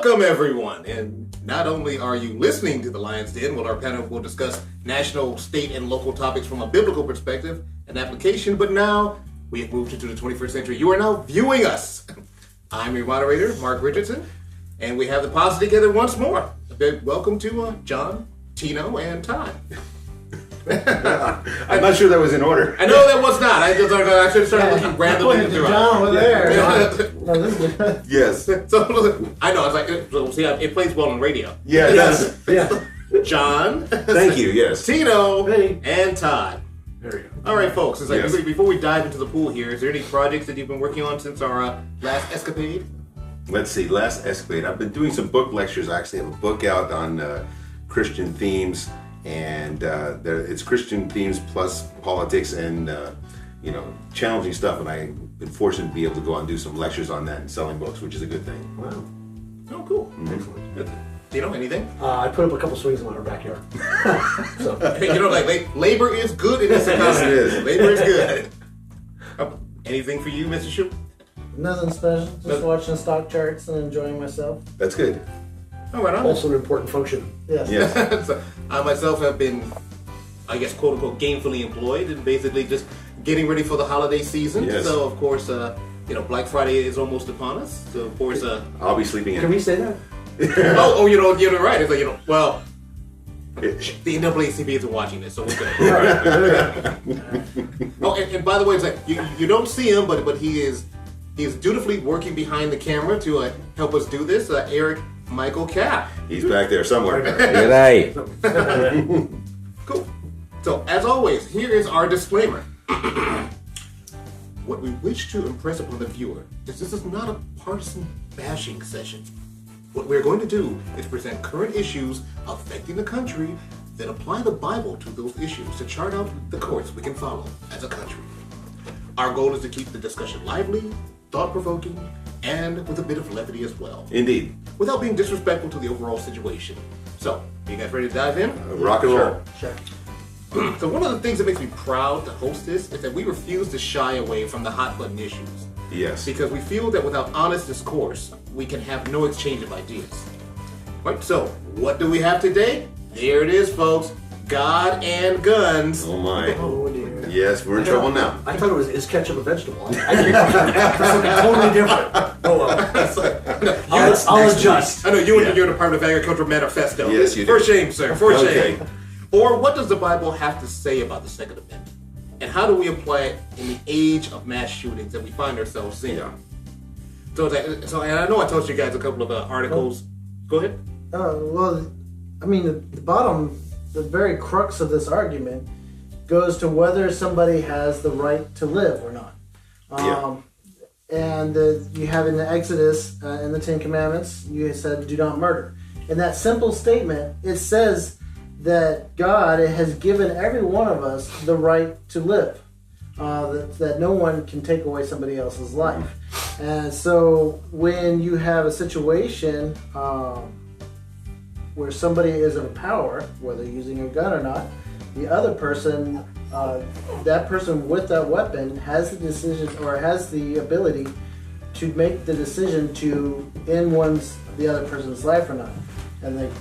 Welcome, everyone. And not only are you listening to The Lion's Den, where our panel will discuss national, state, and local topics from a biblical perspective and application, but now we have moved into the 21st century. You are now viewing us. I'm your moderator, Mark Richardson, and we have the posse together once more. A big welcome to John, Tino, and Todd. I'm not sure that was in order. I know that was not. I should have started looking randomly throughout. John over there. Yes. So I know. It's like see, it plays well on radio. Yeah, it does. Yeah. John. Thank you. Yes. Tino. Hey. And Todd. There you go. All right, folks. It's like Yes. before we dive into the pool here, is there any projects that you've been working on since our last escapade? Let's see. Last escapade. I've been doing some book lectures. I actually have a book out on Christian themes, and it's Christian themes plus politics and challenging stuff. And I've been fortunate to be able to go out and do some lectures on that and selling books, which is a good thing. Wow. Oh, cool. Excellent. Tino, anything? I put up a couple swings in our backyard. So. Like labor is good in this economy. Yes, it is. Labor is good. Anything for you, Mr. Shue? Nothing special. Just watching stock charts and enjoying myself. That's good. Oh, right on. Also an important function. Yes. Yes. So, I myself have been, I guess, quote unquote, gainfully employed and basically just getting ready for the holiday season. Yes. So, of course, Black Friday is almost upon us. So, of course, I'll be sleeping in. Can we say that? you're right. It's like, well, the NAACP isn't watching this, so we're good. Oh, and by the way, it's like you don't see him, but he is dutifully working behind the camera to help us do this. Eric Michael Cap. He's back there somewhere. G'day. Cool. So, as always, here is our disclaimer. What we wish to impress upon the viewer is this is not a partisan bashing session. What we're going to do is present current issues affecting the country, then apply the Bible to those issues to chart out the course we can follow as a country. Our goal is to keep the discussion lively, thought-provoking, and with a bit of levity as well, Indeed. without being disrespectful to the overall situation. So, are you guys ready to dive in? Rock and roll. Check. So one of the things that makes me proud to host this is that we refuse to shy away from the hot button issues. Yes. Because we feel that without honest discourse, we can have no exchange of ideas. Right, so what do we have today? There it is, folks. God and guns. Oh my. Oh dear. Yes, we're in trouble now. I thought it was, is ketchup a vegetable? I think something totally different. Oh well. I'll adjust. I know you and your Department of Agriculture manifesto. Yes, you do. For shame, sir. For Okay. shame. Or what does the Bible have to say about the Second Amendment? And how do we apply it in the age of mass shootings that we find ourselves in? Yeah. So, and I know I told you guys a couple of articles. Go ahead. Well, I mean, the very crux of this argument goes to whether somebody has the right to live or not. And you have in the Exodus, in the Ten Commandments, you said, do not murder. In that simple statement, it says that God has given every one of us the right to live, that no one can take away somebody else's life. And so when you have a situation where somebody is in power, whether using a gun or not, the other person, that person with that weapon has the decision or has the ability to make the decision to end the other person's life or not. And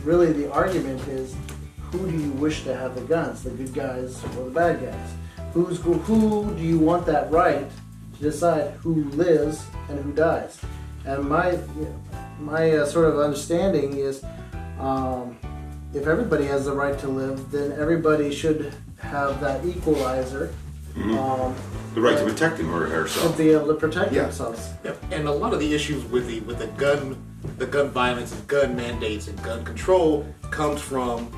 really the argument is, who do you wish to have the guns, the good guys or the bad guys? Who do you want that right to decide who lives and who dies? And my sort of understanding is, if everybody has the right to live, then everybody should have that equalizer. The right to protect him or To herself. be able to protect Yeah. themselves. Yeah. And a lot of the issues with the gun violence and gun mandates and gun control comes from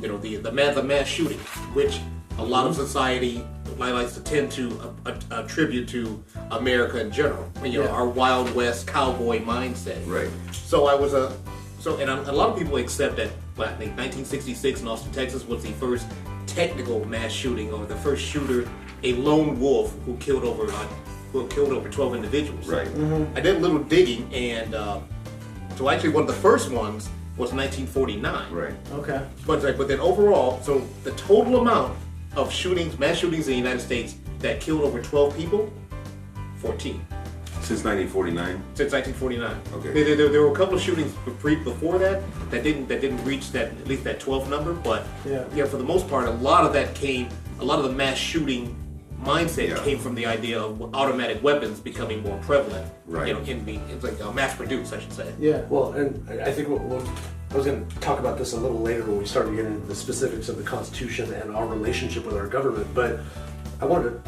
the mass shooting, which a lot of society likes to tend to attribute to America in general. Our Wild West cowboy mindset. Right. So I was a lot of people accept that. I think 1966 in Austin, Texas, was the first technical mass shooting, or the first shooter, a lone wolf who killed over 12 individuals. Right. I did a little digging, and so actually one of the first ones was 1949. Right. Okay. But then overall, so the total amount of mass shootings in the United States that killed over 12 people, 14. Since 1949. Since 1949. Okay. There were a couple of shootings before that didn't reach that, at least that 12th number, but Yeah. for the most part, a lot of the mass shooting mindset Yeah. came from the idea of automatic weapons becoming more prevalent. Right. It's like mass produced, I should say. Yeah. Well, and I think I was going to talk about this a little later when we started getting into the specifics of the Constitution and our relationship with our government, but I wanted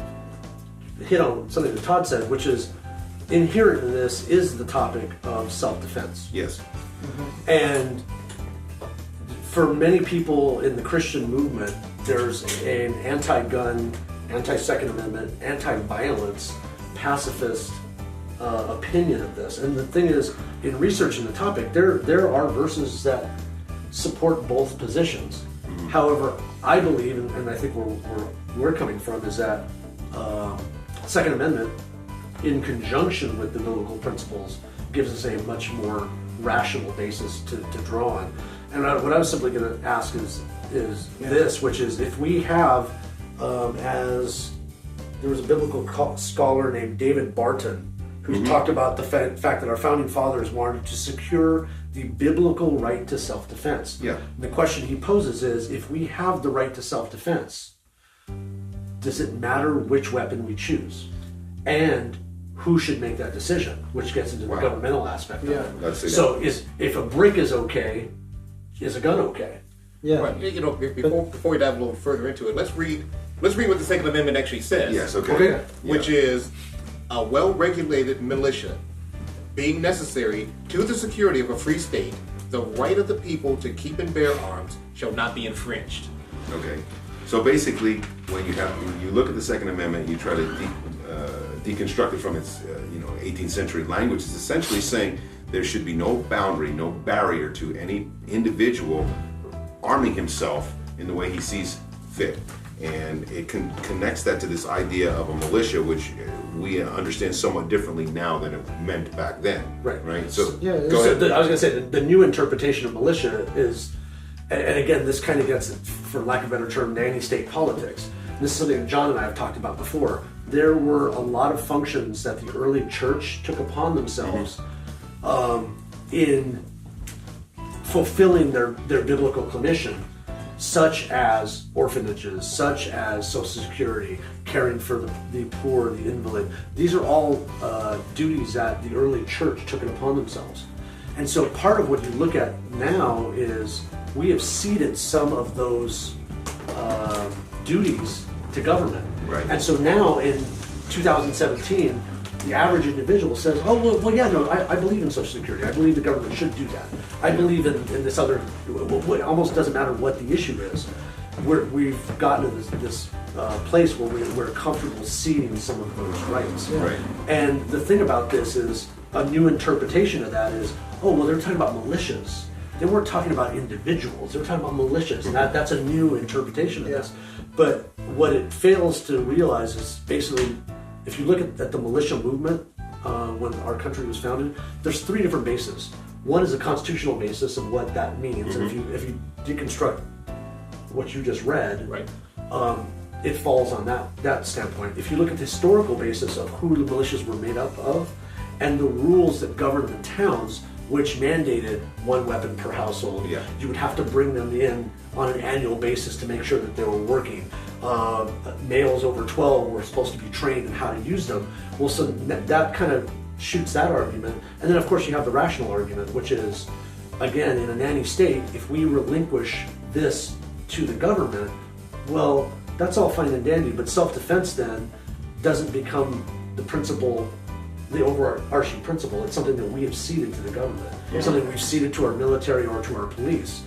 to hit on something that Todd said, which is inherent in this is the topic of self-defense. Yes. And for many people in the Christian movement, there's an anti-gun, anti-Second Amendment, anti-violence, pacifist opinion of this. And the thing is, in researching the topic, there are verses that support both positions. However, I believe, and I think where we're coming from, is that Second Amendment, in conjunction with the biblical principles, gives us a much more rational basis to draw on. And what I was simply going to ask is this, which is if we have, as there was a biblical scholar named David Barton who talked about the fact that our founding fathers wanted to secure the biblical right to self-defense. Yeah. And the question he poses is, if we have the right to self-defense, does it matter which weapon we choose? And who should make that decision? Which gets into the governmental aspect of it. That's it. So if a brick is okay, is a gun okay? Yeah. Right. Before we dive a little further into it, let's read what the Second Amendment actually says. Yes, okay. Okay. Which is a well-regulated militia being necessary to the security of a free state, the right of the people to keep and bear arms shall not be infringed. Okay. So basically, when you look at the Second Amendment, you try to deconstruct it from its 18th century language. It's essentially saying there should be no boundary, no barrier to any individual arming himself in the way he sees fit. And it connects that to this idea of a militia, which we understand somewhat differently now than it meant back then. Right. Right. So Yeah, go So ahead. I was going to say the new interpretation of militia is, and again, this kind of gets, for lack of a better term, nanny state politics. This is something that John and I have talked about before. There were a lot of functions that the early church took upon themselves in fulfilling their biblical commission, such as orphanages, such as Social Security, caring for the poor, the invalid. These are all duties that the early church took it upon themselves. And so part of what you look at now is we have ceded some of those duties to government. Right. And so now in 2017, the average individual says, oh, well, yeah, no, I believe in Social Security. I believe the government should do that. I believe in this other, it almost doesn't matter what the issue is. We've gotten to this place where we're comfortable ceding some of those rights. Right. And the thing about this is, a new interpretation of that is, oh, well, they're talking about militias. They weren't talking about individuals. They were talking about militias. And that's a new interpretation of this. But what it fails to realize is basically, if you look at the militia movement when our country was founded, there's three different bases. One is a constitutional basis of what that means. And if you deconstruct what you just read, Right. it falls on that standpoint. If you look at the historical basis of who the militias were made up of and the rules that governed the towns, which mandated one weapon per household, you would have to bring them in on an annual basis to make sure that they were working. Males over 12 were supposed to be trained in how to use them. Well, so that kind of shoots that argument. And then, of course, you have the rational argument, which is, again, in a nanny state, if we relinquish this to the government, well, that's all fine and dandy, but self-defense then doesn't become the principle, the overarching principle. It's something that we have ceded to the government. It's something we've ceded to our military or to our police.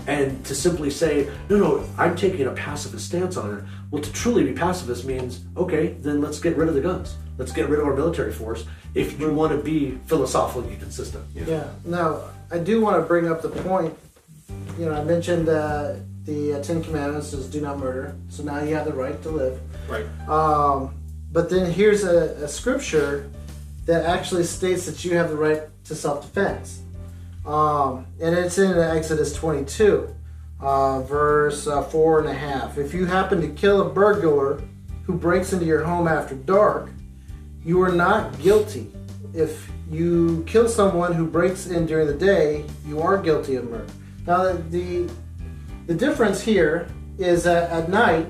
And to simply say, no, I'm taking a pacifist stance on it. Well, to truly be pacifist means, okay, then let's get rid of the guns. Let's get rid of our military force if you want to be philosophically consistent. Yeah. Now, I do want to bring up the point. I mentioned the Ten Commandments is do not murder. So now you have the right to live. Right. But then here's a scripture that actually states that you have the right to self-defense. And it's in Exodus 22, verse 4.5. If you happen to kill a burglar who breaks into your home after dark, you are not guilty if you kill someone who breaks in during the day, you are guilty of murder. Now, the difference here is that at night,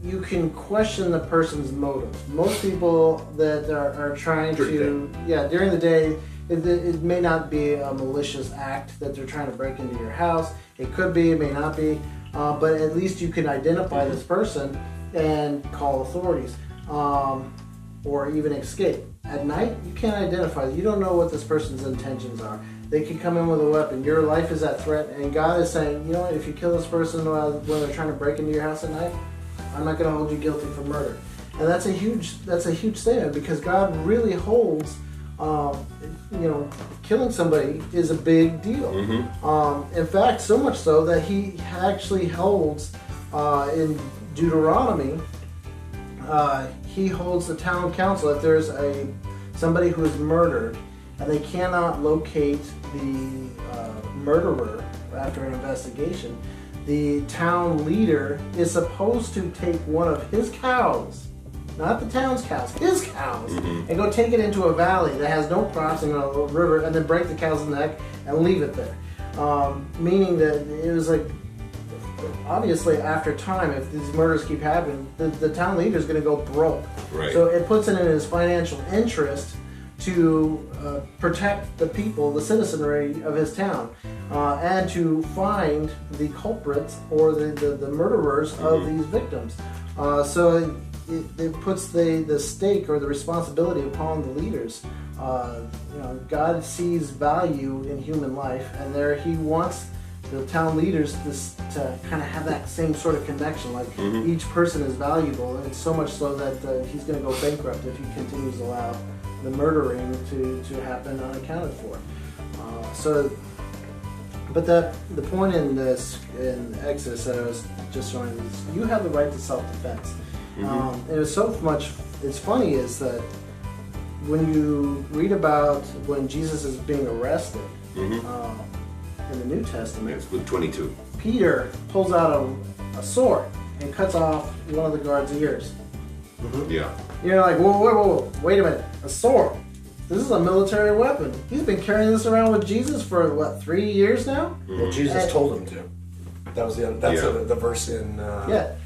you can question the person's motives. Most people that are trying during the day, it may not be a malicious act that they're trying to break into your house. It could be, it may not be, but at least you can identify this person and call authorities, or even escape. At night, you can't identify. You don't know what this person's intentions are. They could come in with a weapon. Your life is at threat, and God is saying, you know what, if you kill this person when they're trying to break into your house at night, I'm not going to hold you guilty for murder. And that's a huge statement, because God really holds, killing somebody is a big deal. In fact, so much so that He actually holds in Deuteronomy, He holds the town council, if there's somebody who is murdered and they cannot locate the murderer after an investigation, the town leader is supposed to take one of his cows, not the town's cows, his cows, and go take it into a valley that has no crossing on a river, and then break the cow's neck and leave it there. Meaning that it was like, obviously after time, if these murders keep happening, the town leader is going to go broke. Right. So it puts it in his financial interest to protect the people, the citizenry of his town, and to find the culprits or the murderers of these victims. So it puts the stake or the responsibility upon the leaders. God sees value in human life, and He wants the town leaders to kind of have that same sort of connection. Like each person is valuable, and so much so that he's going to go bankrupt if he continues to allow the murdering to happen unaccounted for. But the point in Exodus that I was just showing is you have the right to self-defense. And it's so much. It's funny is that when you read about when Jesus is being arrested in the New Testament, It's Luke 22. Peter pulls out a sword and cuts off one of the guard's ears. Yeah. You're like, whoa, wait a minute, a sword? This is a military weapon. He's been carrying this around with Jesus for 3 years now? Well, Jesus told him to. That was the verse in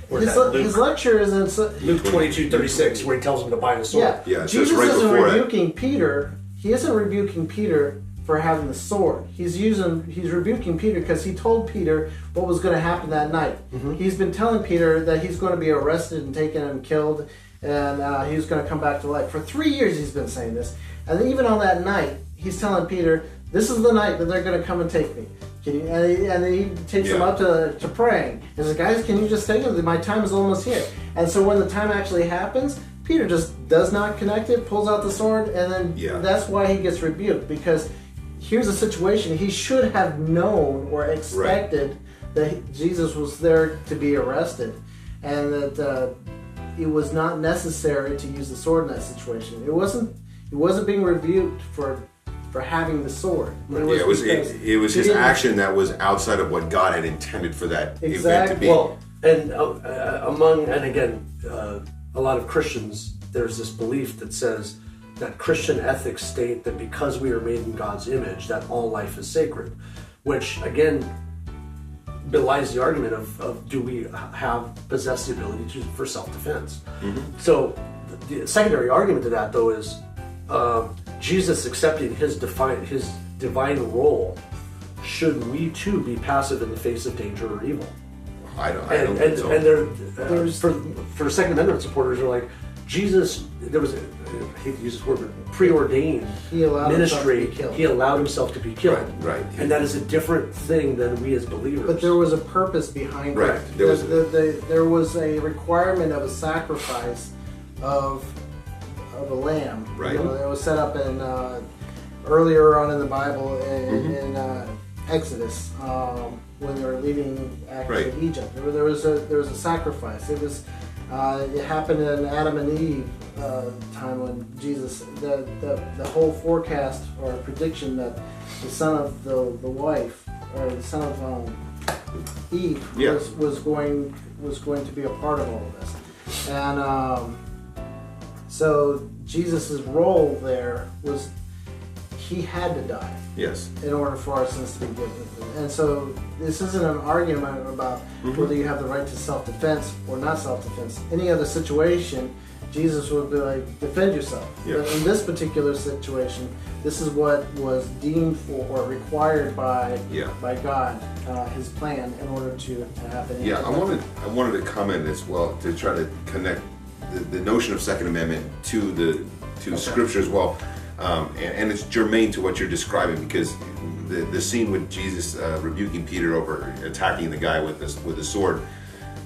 his lecture is in Luke 22:36, where he tells him to buy the sword. Yeah, it's Jesus just right isn't before it. rebuking Peter. He isn't rebuking Peter for having the sword. He's rebuking Peter because he told Peter what was going to happen that night. He's been telling Peter that he's going to be arrested and taken and killed, and he's going to come back to life. For 3 years he's been saying this. And even on that night, he's telling Peter, this is the night that they're going to come and take me. And he takes him up to praying. He says, guys, can you just take him? My time is almost here. And so when the time actually happens, Peter just does not connect it, pulls out the sword, and then that's why he gets rebuked. Because here's a situation. He should have known or expected that Jesus was there to be arrested. And that it was not necessary to use the sword in that situation. It wasn't being rebuked for having the sword. It was his action that was outside of what God had intended for that event to be. Well, and a lot of Christians, there's this belief that says that Christian ethics state that because we are made in God's image, that all life is sacred, which again belies the argument of do we possess the ability for self-defense. So the secondary argument to that, though, is Jesus accepting his divine role. Should we too be passive in the face of danger or evil? I don't think so. And for Second Amendment supporters are like, Jesus, there was I hate to use this word, but preordained ministry. He allowed himself to be killed. Right. And that is a different thing than we as believers. But there was a purpose behind it. There was a requirement of a sacrifice of a lamb. Right. It was set up in earlier on in the Bible in Exodus when they were leaving Egypt. There was a sacrifice. It happened in Adam and Eve time when Jesus the whole forecast or prediction that the son of the wife or the son of Eve was going to be a part of all of this, and so Jesus' role there was he had to die Yes. in order for our sins to be forgiven. And so this isn't an argument about whether you have the right to self-defense or not self-defense. Any other situation, Jesus would be like, defend yourself. Yeah. But in this particular situation, this is what was deemed for or required by God, his plan, in order to happen. Yeah, I wanted to comment as well to try to connect the notion of Second Amendment to Scripture as well, and it's germane to what you're describing, because the scene with Jesus rebuking Peter over attacking the guy with a sword,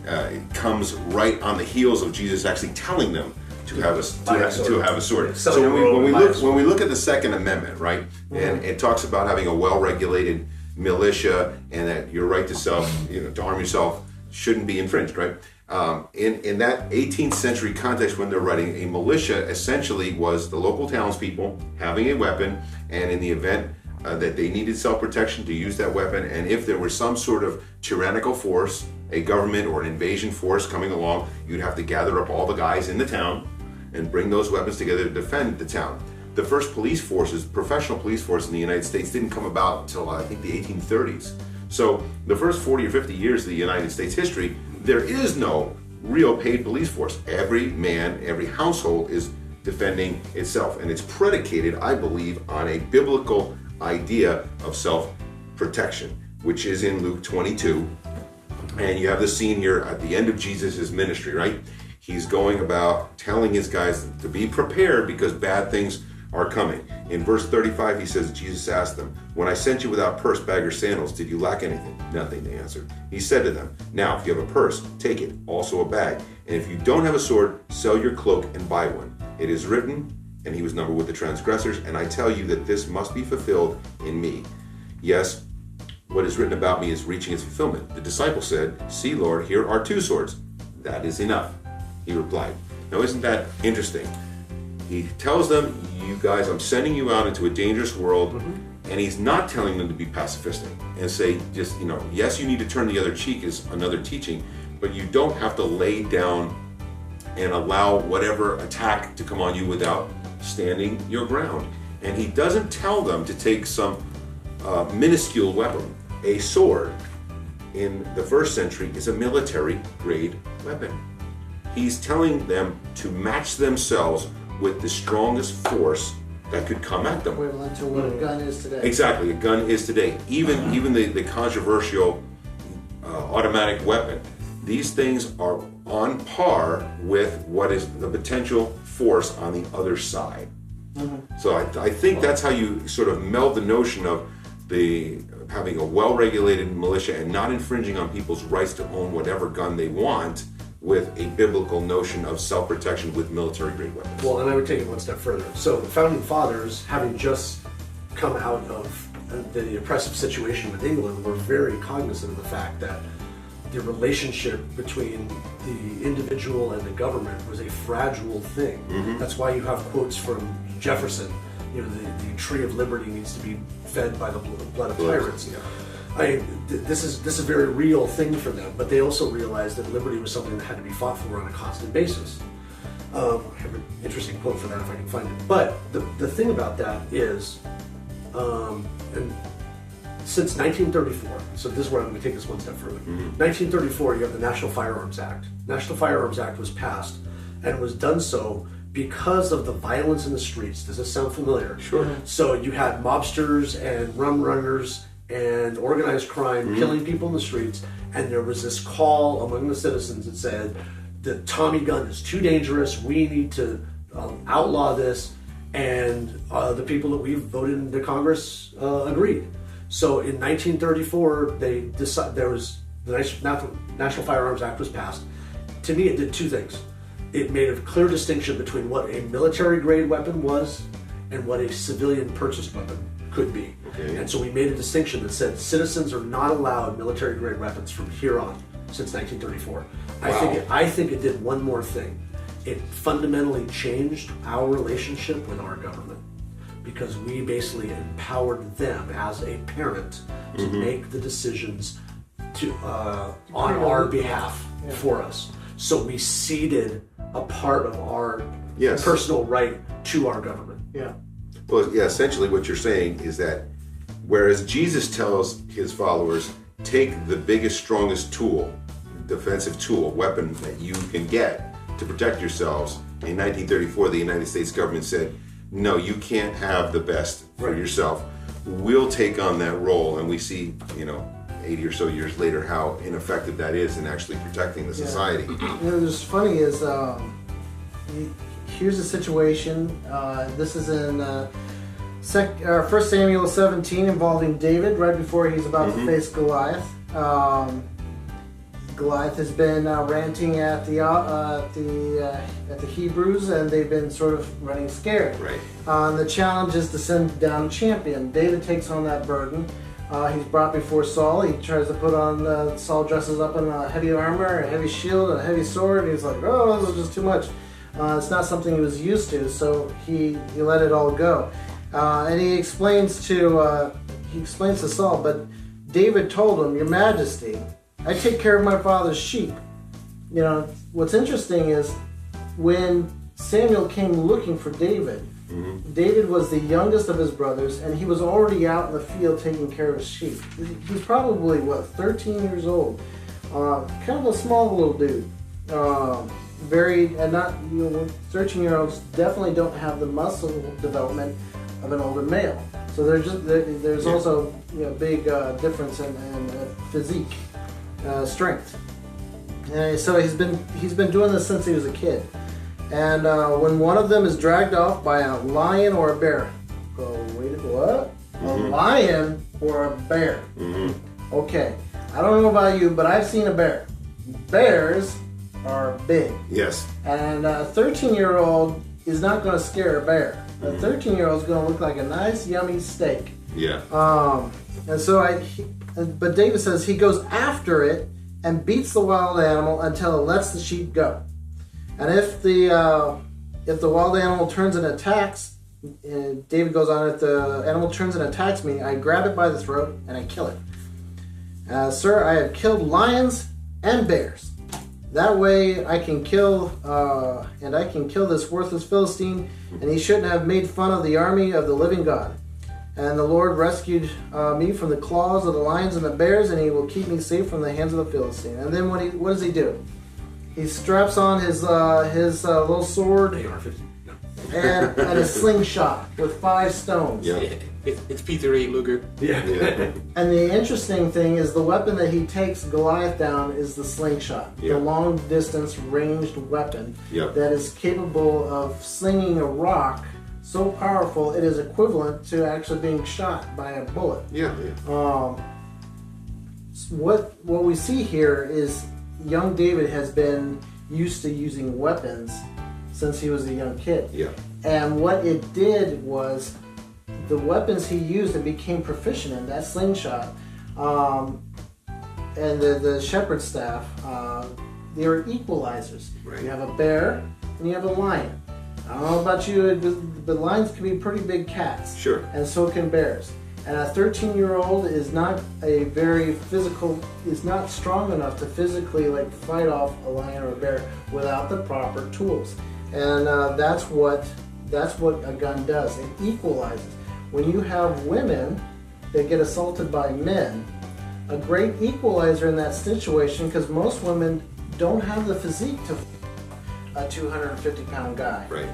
it comes right on the heels of Jesus actually telling them to have a sword. So when we look at the Second Amendment, right, and it talks about having a well-regulated militia and that your right to to arm yourself shouldn't be infringed, right? In that 18th century context, when they're writing, a militia essentially was the local townspeople having a weapon, and in the event that they needed self-protection, to use that weapon, and if there was some sort of tyrannical force, a government or an invasion force coming along, you'd have to gather up all the guys in the town and bring those weapons together to defend the town. The first police forces, professional police force in the United States, didn't come about until I think the 1830s. So the first 40 or 50 years of the United States history, there is no real paid police force. Every man, every household is defending itself, and it's predicated, I believe, on a biblical idea of self-protection, which is in Luke 22. And you have the scene here at the end of Jesus' ministry, right? He's going about telling his guys to be prepared because bad things are coming. In verse 35, he says, Jesus asked them, when I sent you without purse, bag, or sandals, did you lack anything? Nothing, they answered. He said to them, now, if you have a purse, take it, also a bag. And if you don't have a sword, sell your cloak and buy one. It is written, and he was numbered with the transgressors, and I tell you that this must be fulfilled in me. Yes, what is written about me is reaching its fulfillment. The disciple said, see, Lord, here are 2 swords. That is enough, he replied. Now, isn't that interesting? He tells them, you guys, I'm sending you out into a dangerous world, and he's not telling them to be pacifistic and say, just, yes, you need to turn the other cheek is another teaching, but you don't have to lay down and allow whatever attack to come on you without standing your ground. And he doesn't tell them to take some minuscule weapon. A sword in the first century is a military grade weapon. He's telling them to match themselves with the strongest force that could come at them. Equivalent to what a gun is today. Exactly, a gun is today. Even the controversial automatic weapon. These things are on par with what is the potential force on the other side. So I think that's how you sort of meld the notion of having a well-regulated militia and not infringing on people's rights to own whatever gun they want with a biblical notion of self-protection with military-grade weapons. Well, and I would take it one step further. So the Founding Fathers, having just come out of the oppressive situation with England, were very cognizant of the fact that the relationship between the individual and the government was a fragile thing. That's why you have quotes from Jefferson, the tree of liberty needs to be fed by the blood of tyrants. This is a very real thing for them, but they also realized that liberty was something that had to be fought for on a constant basis. I have an interesting quote for that if I can find it. But the thing about that is, and since 1934, so this is where I'm going to take this one step further. 1934, you have the National Firearms Act. National Firearms Act was passed, and it was done so because of the violence in the streets. Does this sound familiar? Sure. So you had mobsters and rum runners and organized crime killing people in the streets, and there was this call among the citizens that said, the Tommy gun is too dangerous, we need to outlaw this, and the people that we voted into Congress agreed. So in 1934, they decided the National Firearms Act was passed. To me, it did 2 things. It made a clear distinction between what a military-grade weapon was and what a civilian purchased weapon could be. Okay. And so we made a distinction that said citizens are not allowed military-grade weapons from here on, since 1934. Wow. I think it did one more thing. It fundamentally changed our relationship with our government, because we basically empowered them as a parent to make the decisions on our behalf for us. So we ceded a part of our Yes. personal right to our government. Yeah. Well, yeah, essentially what you're saying is that whereas Jesus tells his followers, take the biggest, strongest tool, defensive tool, weapon that you can get to protect yourselves, in 1934, the United States government said, no, you can't have the best for yourself. We'll take on that role, and we see, 80 or so years later, how ineffective that is in actually protecting the society. What's funny is here's a situation. This is in 1 Samuel 17 involving David right before he's about to face Goliath. Goliath has been ranting at the Hebrews, and they've been sort of running scared. Right. The challenge is to send down a champion. David takes on that burden. He's brought before Saul. He tries to put on, Saul dresses up in a heavy armor, a heavy shield, and a heavy sword, and he's like, oh, this is just too much. It's not something he was used to, so he let it all go. And he explains to Saul, but David told him, Your Majesty, I take care of my father's sheep. What's interesting is when Samuel came looking for David, David was the youngest of his brothers, and he was already out in the field taking care of his sheep. He's probably, 13 years old. Kind of a small little dude. And not, 13-year-olds definitely don't have the muscle development of an older male. So there's also big difference in physique, strength. And so he's been doing this since he was a kid. And when one of them is dragged off by a lion or a bear, wait, what? A lion or a bear? Okay, I don't know about you, but I've seen a bear. Bears are big. Yes. And a 13-year-old is not going to scare a bear. A 13-year-old is going to look like a nice, yummy steak. Yeah. But David says he goes after it and beats the wild animal until it lets the sheep go. And if the wild animal turns and attacks, David goes on, if the animal turns and attacks me, I grab it by the throat and I kill it. Sir, I have killed lions and bears. That way I can kill this worthless Philistine, and he shouldn't have made fun of the army of the living God. And the Lord rescued me from the claws of the lions and the bears, and he will keep me safe from the hands of the Philistine. And then what does he do? He straps on his little sword AR-15. No. and a slingshot with 5 stones. Yeah. It's Peter A. Luger. Yeah. And the interesting thing is the weapon that he takes Goliath down is the slingshot, Yeah. the long distance ranged weapon Yep. that is capable of slinging a rock so powerful it is equivalent to actually being shot by a bullet. Yeah. What we see here is young David has been used to using weapons since he was a young kid. Yeah. And what it did was the weapons he used and became proficient in, that slingshot, and the shepherd's staff, they are equalizers. Right. You have a bear and you have a lion. I don't know about you, but lions can be pretty big cats. Sure. And so can bears. And a 13-year-old is not is not strong enough to physically fight off a lion or a bear without the proper tools. And that's what a gun does. It equalizes. When you have women that get assaulted by men, a great equalizer in that situation, because most women don't have the physique to a 250-pound guy. Right.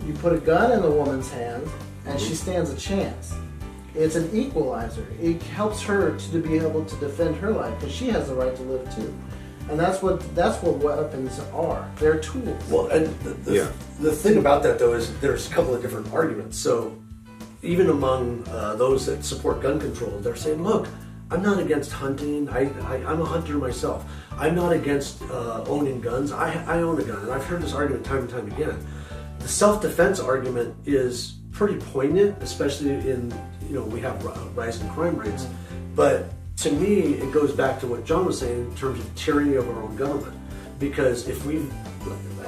You put a gun in the woman's hand, and she stands a chance. It's an equalizer. It helps her to be able to defend her life, because she has the right to live too. And that's what weapons are. They're tools. Well, and the thing about that, though, is there's a couple of different arguments. So even among those that support gun control, they're saying, look, I'm not against hunting. I'm a hunter myself. I'm not against owning guns. I own a gun. And I've heard this argument time and time again. The self-defense argument is pretty poignant, especially in, we have rising crime rates. But to me, it goes back to what John was saying in terms of tyranny of our own government. Because if we've,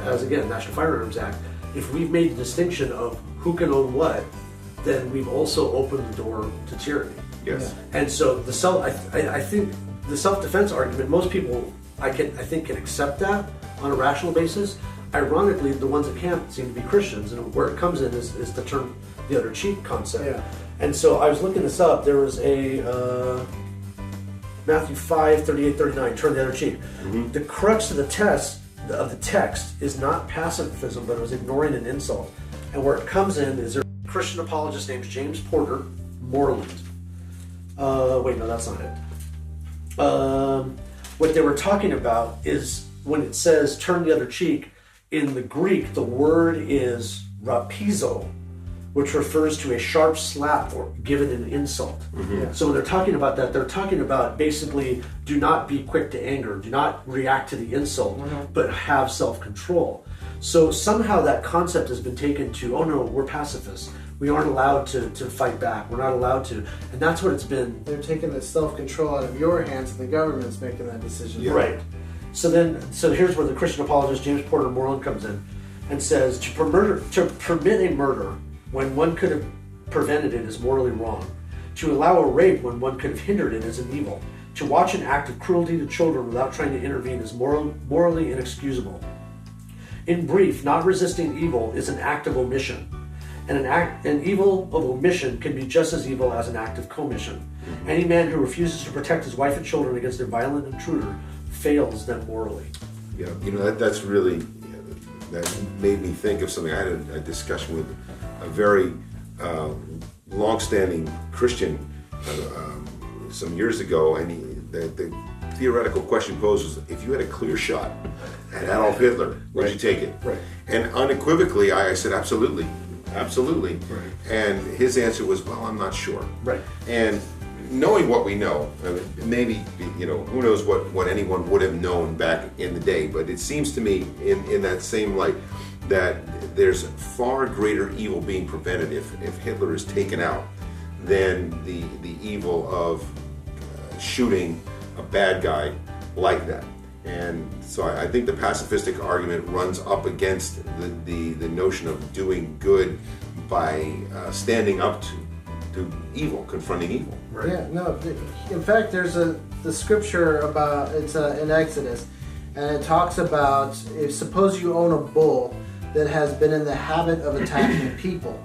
as again, National Firearms Act, if we've made the distinction of who can own what, then we've also opened the door to tyranny. Yes. And so I think the self-defense argument, most people I think can accept that on a rational basis, ironically, the ones that can't seem to be Christians, and where it comes in is the turn the other cheek concept. Yeah. And so I was looking this up. There was a Matthew 5:38-39, turn the other cheek. The crux of the text is not pacifism, but it was ignoring an insult. And where it comes in is there a Christian apologist named James Porter Moreland. Wait, no, that's not it. What they were talking about is when it says turn the other cheek, in the Greek, the word is rapizo, which refers to a sharp slap or given an insult. So when they're talking about that, they're talking about basically do not be quick to anger, do not react to the insult, but have self-control. So somehow that concept has been taken to, oh no, we're pacifists. We aren't allowed to fight back. We're not allowed to. And that's what it's been. They're taking the self-control out of your hands, and the government's making that decision. Right. So here's where the Christian apologist James Porter Moreland comes in and says to permit a murder when one could have prevented it is morally wrong. To allow a rape when one could have hindered it is an evil. To watch an act of cruelty to children without trying to intervene is morally inexcusable. In brief, not resisting evil is an act of omission. And an evil of omission can be just as evil as an act of commission. Any man who refuses to protect his wife and children against a violent intruder fails them morally. Yeah, that's really, that made me think of something. I had a discussion with a very long-standing Christian some years ago, and the theoretical question posed was, if you had a clear shot at Adolf Hitler, would you take it? Right. And unequivocally, I said, absolutely. Absolutely. Right. And his answer was, well, I'm not sure. Right. And knowing what we know, I mean, maybe, who knows what anyone would have known back in the day, but it seems to me in that same light that there's far greater evil being prevented if Hitler is taken out than the evil of shooting a bad guy like that. And so I think the pacifistic argument runs up against the notion of doing good by standing up to evil, confronting evil. Right. Yeah, no. In fact, there's the scripture about it's in Exodus, and it talks about if suppose you own a bull that has been in the habit of attacking people,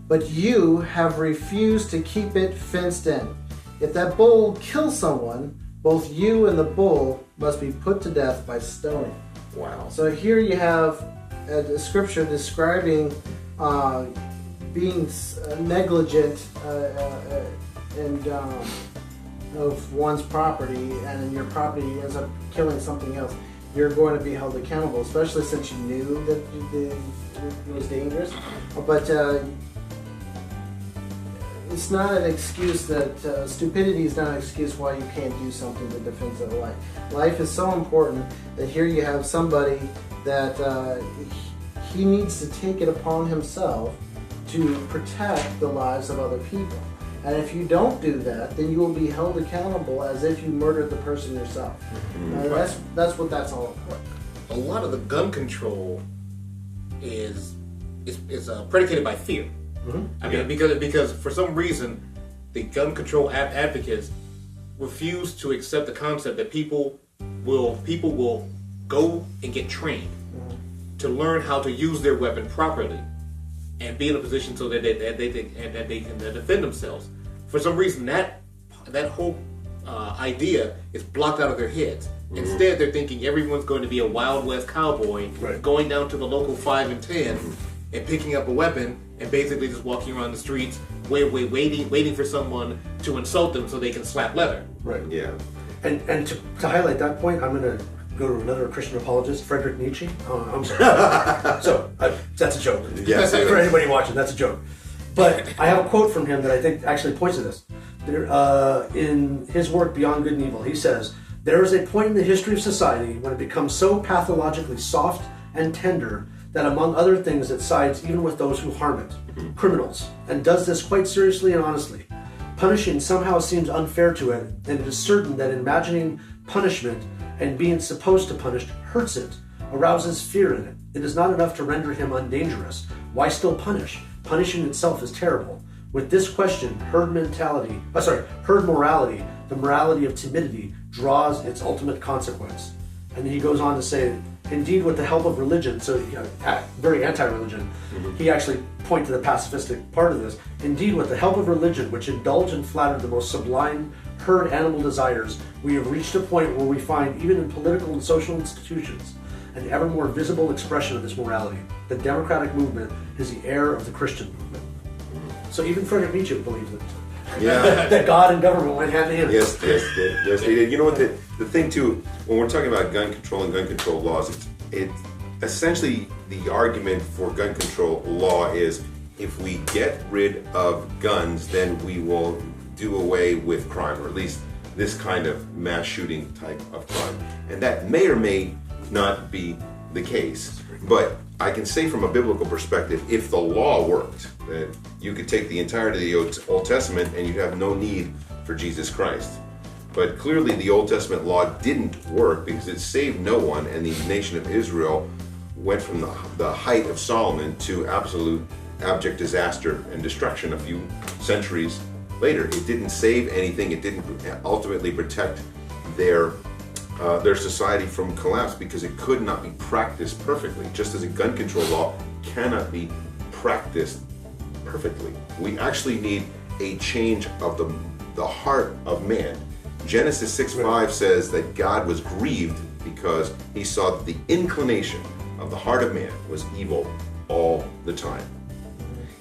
but you have refused to keep it fenced in. If that bull kills someone, both you and the bull must be put to death by stoning. Wow. So here you have a scripture describing being negligent and of one's property, and your property ends up killing something else. You're going to be held accountable, especially since you knew that it was dangerous. But it's not an excuse that stupidity is not an excuse why you can't do something to defend the life. Life is so important that here you have somebody that he needs to take it upon himself to protect the lives of other people. And if you don't do that, then you will be held accountable as if you murdered the person yourself. That's what that's all about. A lot of the gun control is predicated by fear. I mean, because for some reason, the gun control advocates refuse to accept the concept that people will go and get trained to learn how to use their weapon properly and be in a position so that they can defend themselves. For some reason, that whole idea is blocked out of their heads. Instead, they're thinking everyone's going to be a Wild West cowboy, going down to the local 5 and 10 and picking up a weapon and basically just walking around the streets, waiting for someone to insult them so they can slap leather. Right. Yeah. And to highlight that point, I'm going to go to another Christian apologist, Friedrich Nietzsche. I'm sorry. So that's a joke. Yes. For anybody watching, that's a joke. But I have a quote from him that I think actually points to this. In his work Beyond Good and Evil, he says, "There is a point in the history of society when it becomes so pathologically soft and tender that among other things it sides even with those who harm it, criminals, and does this quite seriously and honestly. Punishing somehow seems unfair to it, and it is certain that imagining punishment and being supposed to punish hurts it, arouses fear in it. It is not enough to render him undangerous. Why still punish? Punishing itself is terrible. With this question, herd morality, the morality of timidity, draws its ultimate consequence." And then he goes on to say, indeed with the help of religion, so very anti-religion, he actually pointed to the pacifistic part of this. Indeed, with the help of religion, which indulge and flatter the most sublime herd animal desires, we have reached a point where we find, even in political and social institutions, an ever more visible expression of this morality. The democratic movement is the heir of the Christian movement. So even Friedrich Nietzsche believed it. Yeah. That God and government went hand in hand. Yes, they did. You know what? The thing too, when we're talking about gun control and gun control laws, it essentially the argument for gun control law is if we get rid of guns, then we will do away with crime, or at least this kind of mass shooting type of crime. And that may or may not be the case. But I can say from a biblical perspective, if the law worked, that you could take the entirety of the Old Testament and you'd have no need for Jesus Christ. But clearly the Old Testament law didn't work because it saved no one, and the nation of Israel went from the height of Solomon to absolute abject disaster and destruction a few centuries later. It didn't save anything. It didn't ultimately protect their society from collapse because it could not be practiced perfectly, just as a gun control law cannot be practiced perfectly. We actually need a change of the heart of man. Genesis 6:5 says that God was grieved because he saw that the inclination of the heart of man was evil all the time.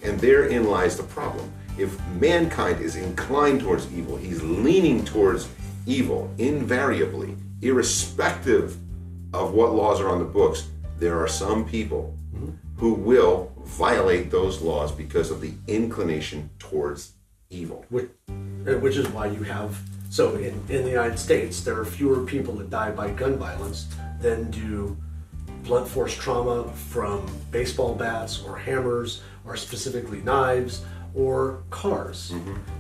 And therein lies the problem. If mankind is inclined towards evil, he's leaning towards evil invariably, irrespective of what laws are on the books. There are some people who will violate those laws because of the inclination towards evil. Which is why you have, so in the United States, there are fewer people that die by gun violence than do blunt force trauma from baseball bats or hammers or specifically knives or cars.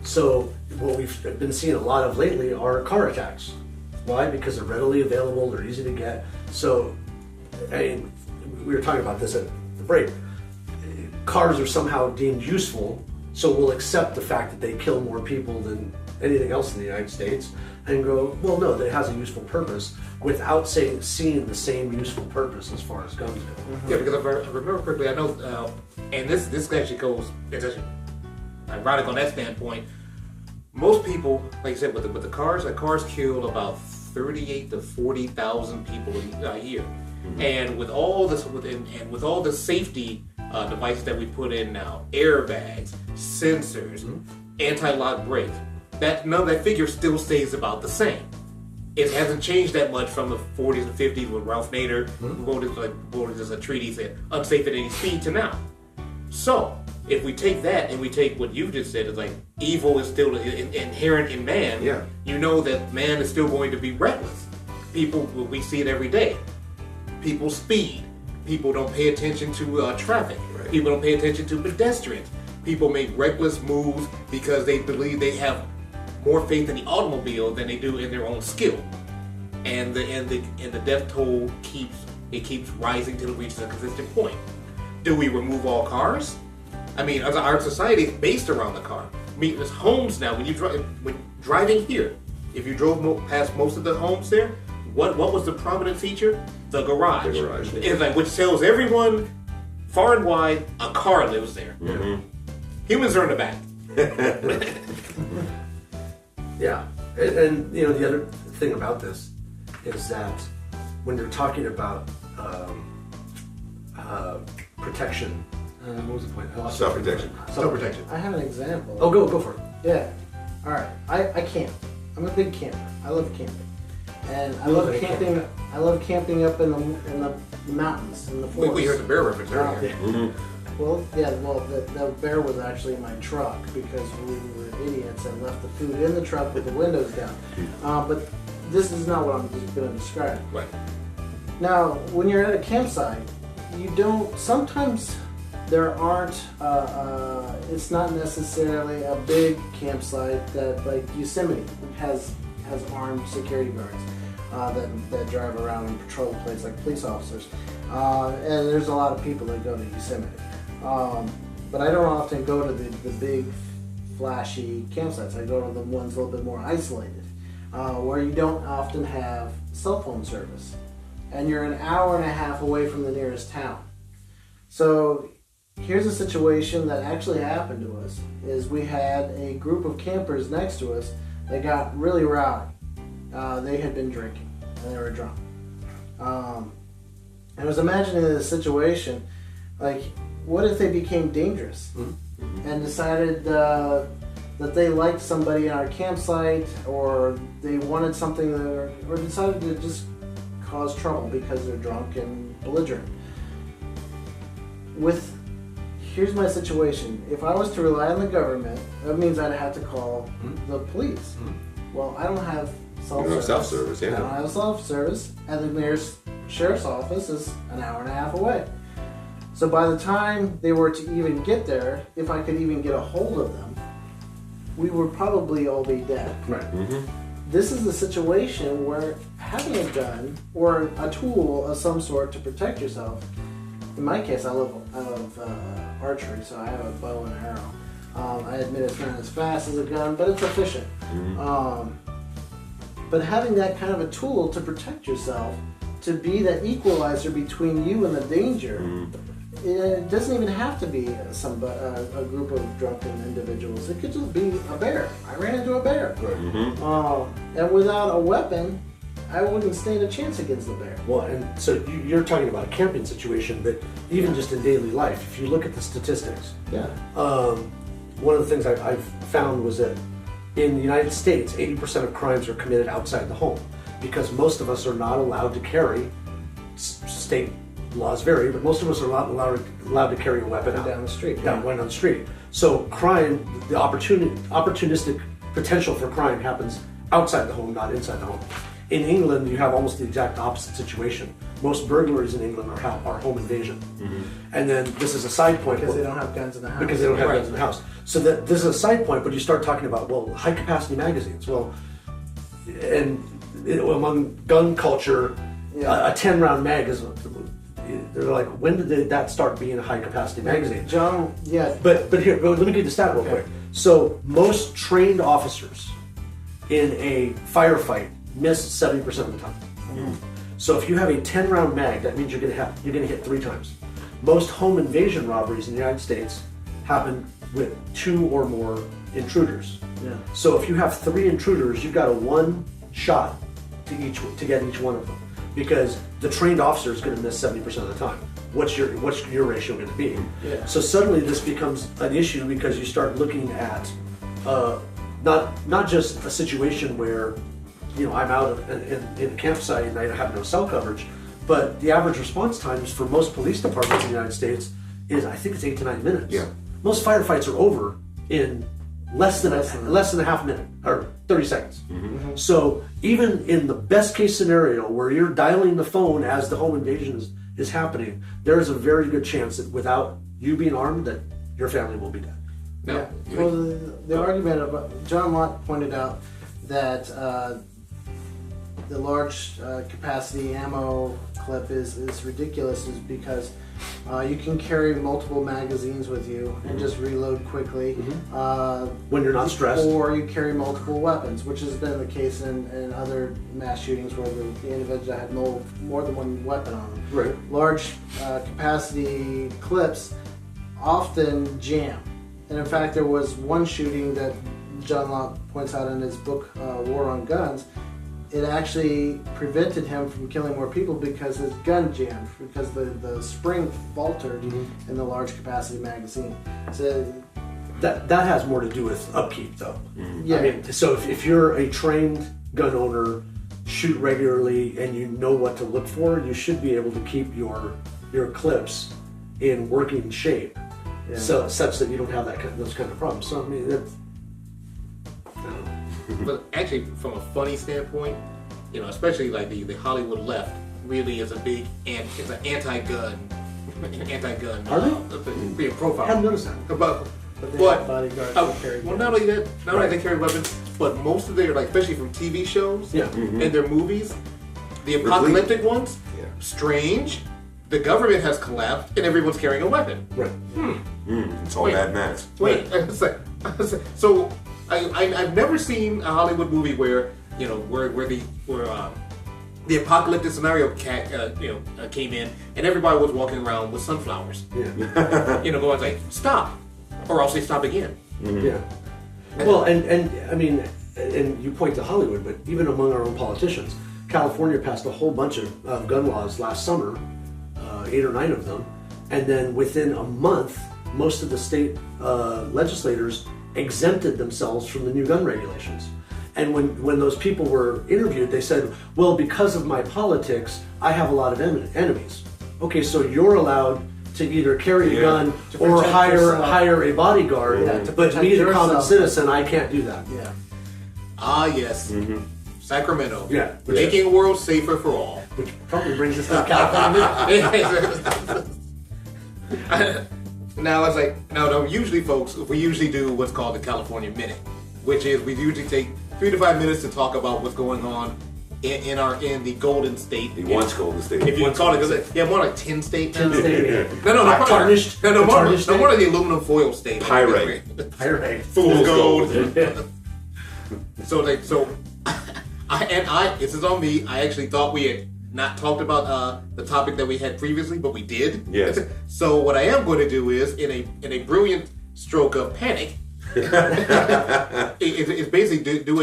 So what we've been seeing a lot of lately are car attacks. Why? Because they're readily available, they're easy to get. So, I mean, we were talking about this at the break. Cars are somehow deemed useful, so we'll accept the fact that they kill more people than anything else in the United States and go, well, no, that it has a useful purpose, without seeing the same useful purpose as far as guns go. Yeah, because if I remember correctly, I know, and this actually goes, it's actually ironic on that standpoint. Most people, like I said, with the cars kill about 38 to 40,000 people a year, and with all this, with all the safety devices that we put in now, airbags, sensors, anti-lock brakes, that figure still stays about the same. It hasn't changed that much from the 40s and 50s when Ralph Nader wrote a treatise said unsafe at any speed to now. So if we take that and we take what you just said, is like evil is still inherent in man. Yeah. You know that man is still going to be reckless. People, we see it every day. People speed. People don't pay attention to traffic. Right. People don't pay attention to pedestrians. People make reckless moves because they believe they have more faith in the automobile than they do in their own skill. And the death toll keeps rising till it reaches a consistent point. Do we remove all cars? I mean, our society is based around the car. I mean, there's homes now. When driving here, if you drove past most of the homes there, what was the prominent feature? The garage. The garage, yeah. It's like, which tells everyone far and wide a car lives there. Humans are in the back. Yeah, and you know, the other thing about this is that when you're talking about protection, what was the point? Self-protection. Self-protection. I have an example. Oh, go for it. Yeah. All right. I camp. I'm a big camper. I love camping, and I love camping. I love camping up in the mountains, in the forest. We heard the bear reference earlier. Yeah. Well, yeah. Well, the bear was actually in my truck because we were idiots and left the food in the truck with the windows down. But this is not what I'm going to describe. Right. Now, when you're at a campsite, you don't. Sometimes there aren't. It's not necessarily a big campsite that, like Yosemite, has armed security guards that drive around and patrol the place like police officers. And there's a lot of people that go to Yosemite. But I don't often go to the big, flashy campsites. I go to the ones a little bit more isolated, where you don't often have cell phone service. and you're an hour and a half away from the nearest town. So here's a situation that actually happened to us, is we had a group of campers next to us that got really rowdy. They had been drinking and they were drunk. I was imagining this situation, like, what if they became dangerous and decided that they liked somebody in our campsite, or they wanted something, or decided to just cause trouble because they're drunk and belligerent. Here's my situation. If I was to rely on the government, that means I'd have to call the police. Well, I don't have self-service. Self-service, yeah. I don't have self-service, and the nearest sheriff's office is an hour and a half away. So by the time they were to even get there, if I could even get a hold of them, we would probably all be dead. Right. This is a situation where having a gun or a tool of some sort to protect yourself. In my case, I love archery, so I have a bow and arrow. I admit it's not as fast as a gun, but it's efficient. But having that kind of a tool to protect yourself, to be that equalizer between you and the danger, it doesn't even have to be a group of drunken individuals. It could just be a bear. I ran into a bear. And without a weapon, I wouldn't stand a chance against the bear. Well, and so you're talking about a camping situation, but even just in daily life, if you look at the statistics, one of the things I've found was that in the United States, 80% of crimes are committed outside the home, because most of us are not allowed to carry. State laws vary, but most of us are not allowed to carry a weapon out Down the street. down the street. So crime, the opportunistic potential for crime happens outside the home, not inside the home. In England, you have almost the exact opposite situation. Most burglaries in England are home invasion. And then this is a side point. Because they don't have guns in the house. Because they don't have guns in the house. So that this is a side point, but you start talking about, well, high capacity magazines. Well, and among gun culture, a 10-round mag is. They're like, when did that start being a high capacity magazine? John, yeah. But let me give you the stat real quick. So most trained officers in a firefight miss 70% of the time. So if you have a 10-round mag, that means you're gonna hit 3 times. Most home invasion robberies in the United States happen with 2 or more intruders. Yeah. So if you have 3 intruders, you've got a 1 shot to get each one of them, because the trained officer is going to miss 70% of the time. What's your ratio going to be? Yeah. So suddenly this becomes an issue, because you start looking at not just a situation where, you know, I'm out in a campsite and I have no cell coverage, but the average response times for most police departments in the United States is, I think it's 8 to 9 minutes. Yeah. Most firefights are over in less than a half minute, or 30 seconds. So even in the best case scenario where you're dialing the phone as the home invasion is happening, there is a very good chance that without you being armed, that your family will be dead. No. Well, the argument about John Lott pointed out that the large capacity ammo clip is ridiculous, is because you can carry multiple magazines with you and just reload quickly. When you're not stressed. Or you carry multiple weapons, which has been the case in other mass shootings where the individual had more than one weapon on them. Right. Large capacity clips often jam. And in fact, there was one shooting that John Locke points out in his book, War on Guns. It actually prevented him from killing more people because his gun jammed, because the spring faltered in the large capacity magazine. So That has more to do with upkeep, though. Yeah. I mean, so if you're a trained gun owner, shoot regularly, and you know what to look for, you should be able to keep your clips in working shape, so such that you don't have those kind of problems. So I mean, that's. But actually, from a funny standpoint, you know, especially like the Hollywood left really is a big it's an anti-gun. Are they? Being profile. I hadn't noticed that. But they have bodyguards that carry well, guns. not only that, they carry weapons, but most of their, like, especially from TV shows Yeah. and their movies, the apocalyptic ones, strange. The government has collapsed and everyone's carrying a weapon. Right. It's all Mad Max. Wait, so I've never seen a Hollywood movie where, you know, where the apocalyptic scenario came in, and everybody was walking around with sunflowers. Yeah. Going like, stop, or I'll say stop again. Yeah. Well, and I mean, and you point to Hollywood, but even among our own politicians, California passed a whole bunch of gun laws last summer, 8 or 9 of them, and then within a month, most of the state legislators exempted themselves from the new gun regulations. And when those people were interviewed, they said, well, because of my politics, I have a lot of enemies. Okay, so you're allowed to either carry a gun or protect hire yourself. a bodyguard, to but protect me, the common yourself. citizen, I can't do that. Yeah. Ah, yes. Sacramento. Yeah. Making the world safer for all. Which probably brings us to California. Now it's like no. Usually, folks, we usually do what's called the California Minute, which is we usually take 3 to 5 minutes to talk about what's going on in the Golden State. He wants Golden State. If you call it, more like 10 state. 10 state. No, Tarnished. No, more Tarnished like the aluminum foil state. Pyrite. Pyrite. Fool's gold. Yeah. So this is on me. I actually thought we had not talked about the topic that we had previously, but we did. Yes. So what I am going to do is, in a brilliant stroke of panic, it's basically do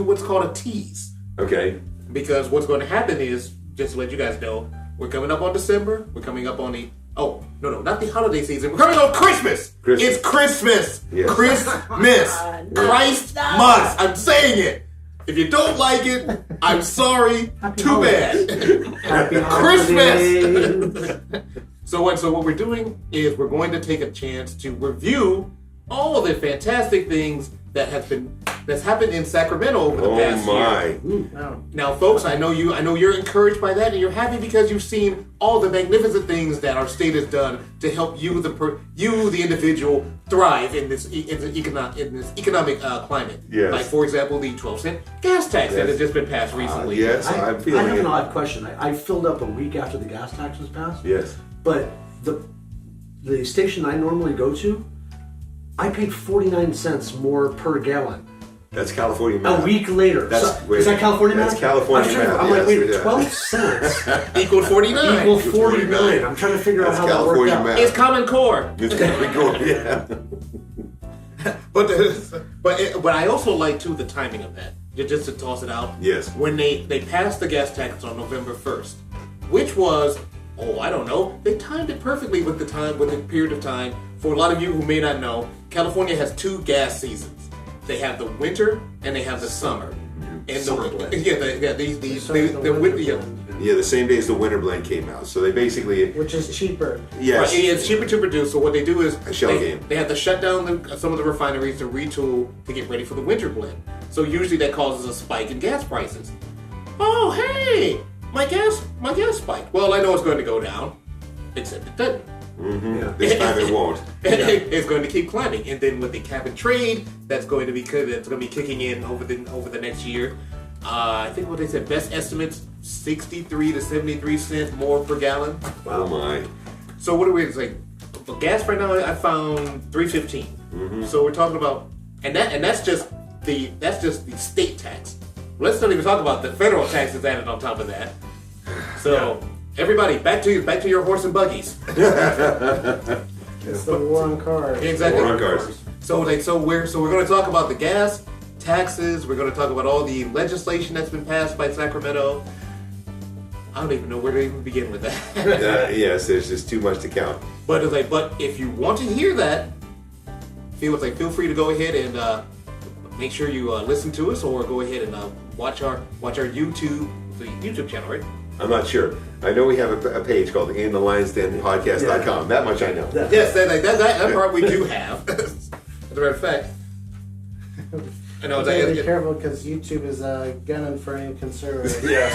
what's called a tease. Okay. Because what's going to happen is, just to let you guys know, we're coming up on December. We're coming up on the not the holiday season. We're coming on Christmas. It's Christmas. Yes. Christmas. Christmas. I'm saying it. If you don't like it, I'm sorry. Too bad. Happy Christmas. So what we're doing is we're going to take a chance to review all the fantastic things that's happened in Sacramento over the past year. Oh. Now, folks, I know you're encouraged by that, and you're happy because you've seen all the magnificent things that our state has done to help you, the individual, thrive in this economic climate. Yes. Like, for example, the 12-cent gas tax that has just been passed recently. Yes, I I'm feeling have it. an odd question. I filled up a week after the gas tax was passed. Yes. But the station I normally go to, I paid 49 cents more per gallon. That's California A math. week later. Is that California math? That's California math. I'm like, yes, wait, yeah. 12 cents Equal 49. equal 49. I'm trying to figure out That's how that worked California out. math. It's Common Core. It's California, yeah. But I also like too the timing of that. Just to toss it out. Yes. When they passed the gas tax on November 1st, which was I don't know. They timed it perfectly with the period of time. For a lot of you who may not know, California has 2 gas seasons. They have the winter and they have the summer. And Summer blend. Yeah, the same day as the winter blend came out. So they basically, Which is cheaper. yes. Right, it's cheaper to produce. So what they do is A shell game. They have to shut down some of the refineries to retool to get ready for the winter blend. So usually that causes a spike in gas prices. Oh, hey, my gas spiked. Well, I know it's going to go down, except it doesn't. Yeah. This time it won't. It's going to keep climbing, and then with the cap and trade, that's going to be kicking in over the next year. I think what they said, best estimates, 63 to 73 cents more per gallon. Oh my. So what are we saying? For gas right now, I found $3.15. So we're talking about, and that's just the state tax. Let's not even talk about the federal taxes added on top of that. So everybody, back to your horse and buggies. It's the war on cars. Exactly. War on cars. So we're going to talk about the gas taxes. We're going to talk about all the legislation that's been passed by Sacramento. I don't even know where to even begin with that. Yes, there's just too much to count. But if you want to hear that, feel free to go ahead and make sure you listen to us, or go ahead and watch our YouTube channel, right? I'm not sure. I know we have a page called InTheLionsDenPodcast.com. That much I know. Yes, that part we do have. As a matter of fact, I know. You gotta be careful because YouTube is gunning for any conservative. Yes.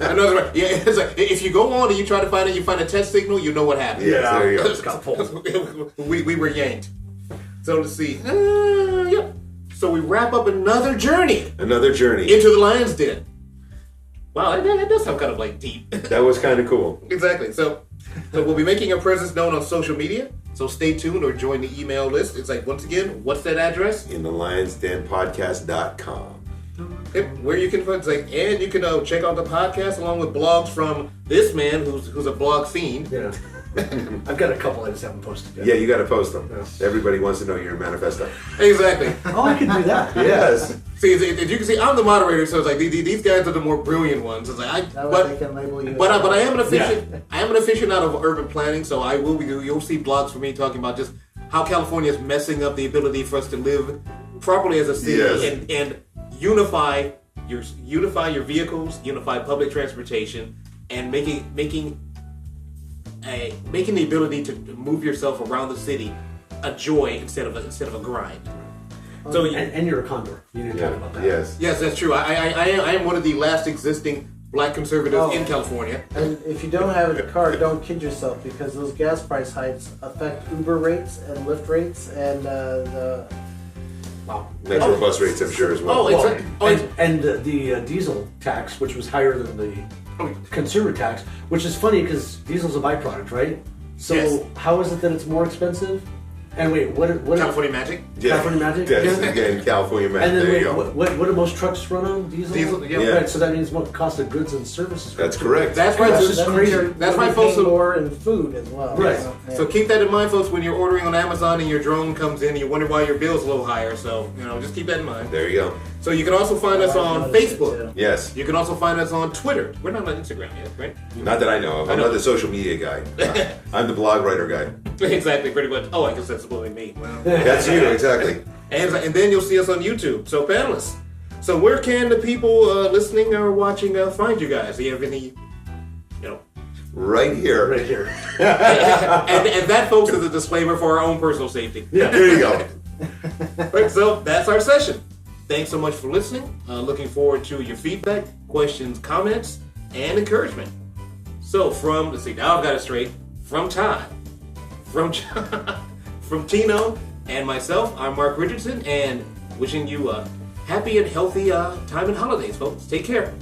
I know. That's right. Yeah, it's like if you go on and you try to find it, you find a test signal, you know what happened. Yes, there you go. It's got pulled. we were yanked. So let's see. Yep. So we wrap up another journey Another journey. into the lion's den. Wow, that does sound kind of like deep. That was kind of cool. Exactly. So we'll be making our presence known on social media. So stay tuned or join the email list. It's like, once again, what's that address? InTheLionsDenPodcast.com. Where you can find, like, and you can check out the podcast along with blogs from this man who's a blog fiend. Yeah. I've got a couple I just haven't posted yet. Yeah, you got to post them. Yeah. Everybody wants to know your manifesto. Exactly. Oh, I can do that. Yes. See, as you can see, I'm the moderator, so it's like these guys are the more brilliant ones. It's like That way they can label you. But as I am an Yeah. aficionado of urban planning, so I will be. You'll see blogs from me talking about just how California is messing up the ability for us to live properly as a city Yes. and unify your vehicles, unify public transportation, and making the ability to move yourself around the city a joy instead of a grind. So And you're a condor. You didn't talk about that. Yes. yes, that's true. I am one of the last existing black conservatives in California. And if you don't have a car, don't kid yourself because those gas price hikes affect Uber rates and Lyft rates and the. Wow. Metro bus rates, I'm sure, as well. Oh, Well, exactly. and the diesel tax, which was higher than the consumer tax, which is funny because diesel's a byproduct, right? So Yes. how is it that it's more expensive? And wait, what? California Magic. Yeah. California Magic? Yes, Yeah. again, California Magic. And then There wait, you go. what do most trucks run on? Diesel. Diesel, yeah. Right. So that means what cost of goods and services. That's correct. That's right. That's So, just That crazy. means you're That's gonna why be folks paying who- more in food as well. Right. Yeah. so keep that in mind, folks. When you're ordering on Amazon and your drone comes in, you wonder why your bill's a little higher. So just keep that in mind. There you go. So you can also find us on I've noticed it, Facebook. too. Yes. You can also find us on Twitter. We're not on Instagram yet, right? Not that I know of. I'm know. not the social media guy. I'm the blog writer guy. Exactly, pretty much. Oh, I guess that's supposed to be me. Wow. That's you, exactly. And then you'll see us on YouTube. So panelists. So where can the people listening or watching find you guys? Do you have any, Right here. Right here. and that, folks, is a disclaimer for our own personal safety. Yeah. There you go. Right, so that's our session. Thanks so much for listening. Looking forward to your feedback, questions, comments, and encouragement. So let's see, now I've got it straight. From Todd, from Tino, and myself, I'm Mark Richardson, and wishing you a happy and healthy time and holidays, folks. Take care.